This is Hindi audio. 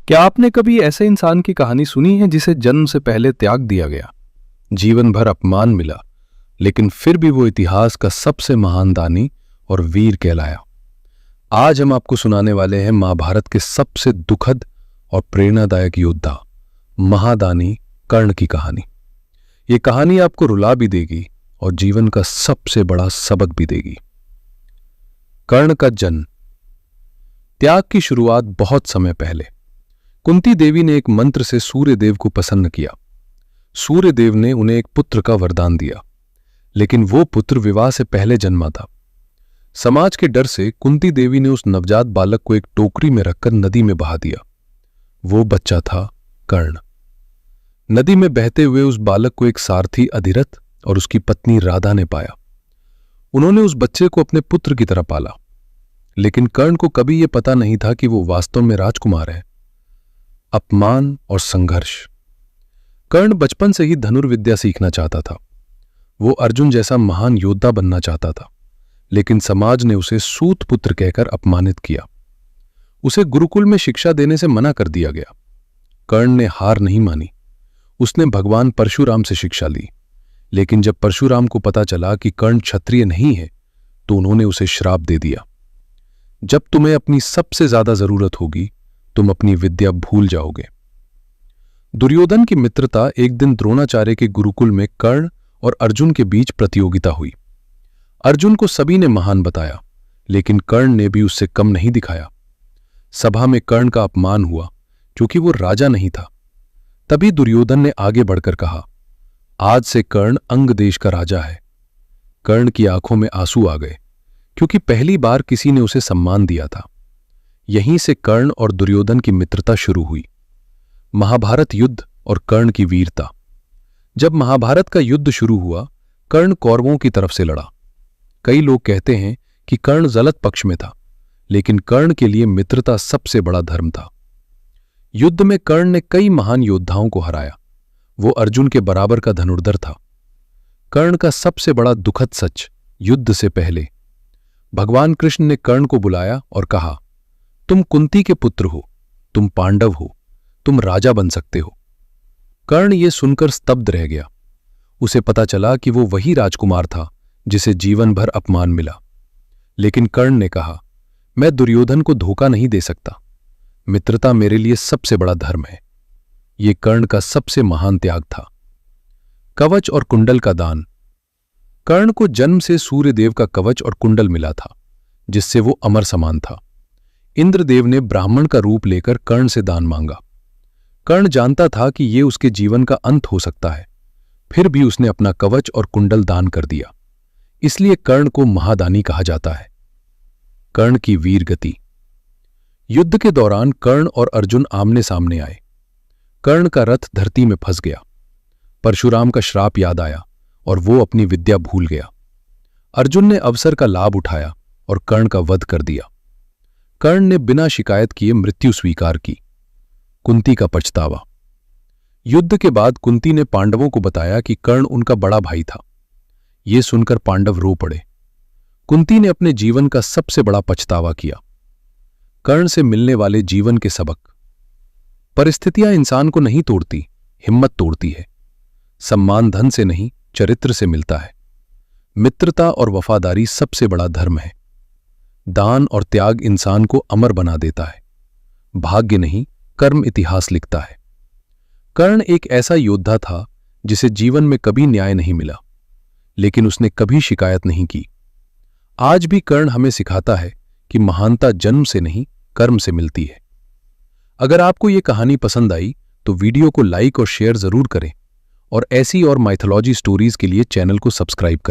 क्या आपने कभी ऐसे इंसान की कहानी सुनी है जिसे जन्म से पहले त्याग दिया गया, जीवन भर अपमान मिला, लेकिन फिर भी वो इतिहास का सबसे महान दानी और वीर कहलाया? आज हम आपको सुनाने वाले हैं महाभारत के सबसे दुखद और प्रेरणादायक योद्धा महादानी कर्ण की कहानी। ये कहानी आपको रुला भी देगी और जीवन का सबसे बड़ा सबक भी देगी। कर्ण का जन्म। त्याग की शुरुआत बहुत समय पहले कुंती देवी ने एक मंत्र से सूर्य देव को प्रसन्न किया। सूर्य देव ने उन्हें एक पुत्र का वरदान दिया, लेकिन वो पुत्र विवाह से पहले जन्मा था। समाज के डर से कुंती देवी ने उस नवजात बालक को एक टोकरी में रखकर नदी में बहा दिया। वो बच्चा था कर्ण। नदी में बहते हुए उस बालक को एक सारथी अधिरथ और उसकी पत्नी राधा ने पाया। उन्होंने उस बच्चे को अपने पुत्र की तरह पाला, लेकिन कर्ण को कभी यह पता नहीं था कि वो वास्तव में राजकुमार है। अपमान और संघर्ष। कर्ण बचपन से ही धनुर्विद्या सीखना चाहता था। वो अर्जुन जैसा महान योद्धा बनना चाहता था, लेकिन समाज ने उसे सूत पुत्र कहकर अपमानित किया। उसे गुरुकुल में शिक्षा देने से मना कर दिया गया। कर्ण ने हार नहीं मानी। उसने भगवान परशुराम से शिक्षा ली, लेकिन जब परशुराम को पता चला कि कर्ण क्षत्रिय नहीं है, तो उन्होंने उसे श्राप दे दिया। जब तुम्हें अपनी सबसे ज्यादा जरूरत होगी, तुम अपनी विद्या भूल जाओगे। दुर्योधन की मित्रता। एक दिन द्रोणाचार्य के गुरुकुल में कर्ण और अर्जुन के बीच प्रतियोगिता हुई। अर्जुन को सभी ने महान बताया, लेकिन कर्ण ने भी उससे कम नहीं दिखाया। सभा में कर्ण का अपमान हुआ, क्योंकि वो राजा नहीं था। तभी दुर्योधन ने आगे बढ़कर कहा, आज से कर्ण अंग देश का राजा है। कर्ण की आंखों में आंसू आ गए, क्योंकि पहली बार किसी ने उसे सम्मान दिया था। यहीं से कर्ण और दुर्योधन की मित्रता शुरू हुई। महाभारत युद्ध और कर्ण की वीरता। जब महाभारत का युद्ध शुरू हुआ, कर्ण कौरवों की तरफ से लड़ा। कई लोग कहते हैं कि कर्ण गलत पक्ष में था, लेकिन कर्ण के लिए मित्रता सबसे बड़ा धर्म था। युद्ध में कर्ण ने कई महान योद्धाओं को हराया। वो अर्जुन के बराबर का धनुर्धर था। कर्ण का सबसे बड़ा दुखद सच। युद्ध से पहले भगवान कृष्ण ने कर्ण को बुलाया और कहा, तुम कुंती के पुत्र हो, तुम पांडव हो, तुम राजा बन सकते हो। कर्ण ये सुनकर स्तब्ध रह गया। उसे पता चला कि वो वही राजकुमार था जिसे जीवन भर अपमान मिला। लेकिन कर्ण ने कहा, मैं दुर्योधन को धोखा नहीं दे सकता। मित्रता मेरे लिए सबसे बड़ा धर्म है। ये कर्ण का सबसे महान त्याग था। कवच और कुंडल का दान। कर्ण को जन्म से सूर्यदेव का कवच और कुंडल मिला था, जिससे वो अमर समान था। इंद्रदेव ने ब्राह्मण का रूप लेकर कर्ण से दान मांगा। कर्ण जानता था कि ये उसके जीवन का अंत हो सकता है, फिर भी उसने अपना कवच और कुंडल दान कर दिया। इसलिए कर्ण को महादानी कहा जाता है। कर्ण की वीर गति। युद्ध के दौरान कर्ण और अर्जुन आमने सामने आए। कर्ण का रथ धरती में फंस गया। परशुराम का श्राप याद आया और वो अपनी विद्या भूल गया। अर्जुन ने अवसर का लाभ उठाया और कर्ण का वध कर दिया। कर्ण ने बिना शिकायत किए मृत्यु स्वीकार की। कुंती का पछतावा। युद्ध के बाद कुंती ने पांडवों को बताया कि कर्ण उनका बड़ा भाई था। ये सुनकर पांडव रो पड़े। कुंती ने अपने जीवन का सबसे बड़ा पछतावा किया। कर्ण से मिलने वाले जीवन के सबक। परिस्थितियां इंसान को नहीं तोड़ती, हिम्मत तोड़ती है। सम्मान धन से नहीं, चरित्र से मिलता है। मित्रता और वफादारी सबसे बड़ा धर्म है। दान और त्याग इंसान को अमर बना देता है। भाग्य नहीं, कर्म इतिहास लिखता है। कर्ण एक ऐसा योद्धा था जिसे जीवन में कभी न्याय नहीं मिला, लेकिन उसने कभी शिकायत नहीं की। आज भी कर्ण हमें सिखाता है कि महानता जन्म से नहीं, कर्म से मिलती है। अगर आपको ये कहानी पसंद आई तो वीडियो को लाइक और शेयर जरूर करें, और ऐसी और माइथोलॉजी स्टोरीज के लिए चैनल को सब्सक्राइब करें।